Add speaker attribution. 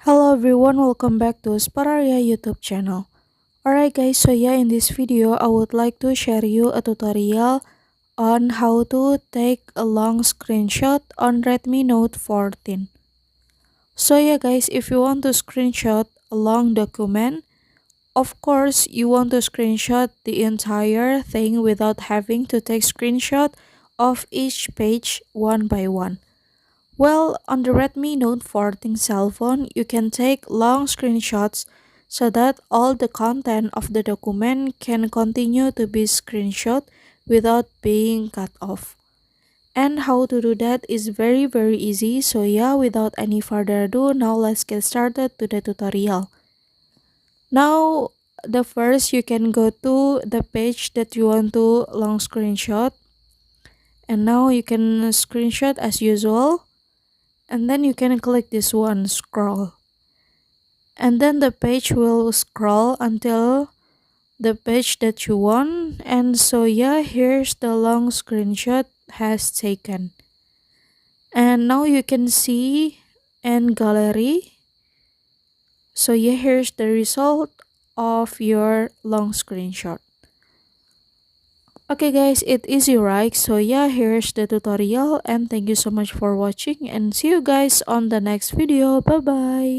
Speaker 1: Hello everyone, welcome back to Spararia YouTube channel. Alright guys, so yeah, in this video I would like to share you a tutorial on how to take a long screenshot on Redmi Note 14. So yeah guys, if you want to screenshot a long document, of course you want to screenshot the entire thing without having to take screenshot of each page one by one. Well, on the Redmi Note 14 cell phone, you can take long screenshots so that all the content of the document can continue to be screenshot without being cut off. And how to do that is very easy. So yeah, without any further ado, now let's get started to the tutorial. Now, the first you can go to the page that you want to long screenshot. And now you can screenshot as usual. And then you can click this one, scroll, and then the page will scroll until the page that you want. And so yeah, here's the long screenshot has taken, and now you can see in gallery. So yeah, here's the result of your long screenshot. Okay guys, it is easy, right? So yeah, here's the tutorial, and thank you so much for watching, and see you guys on the next video. Bye bye.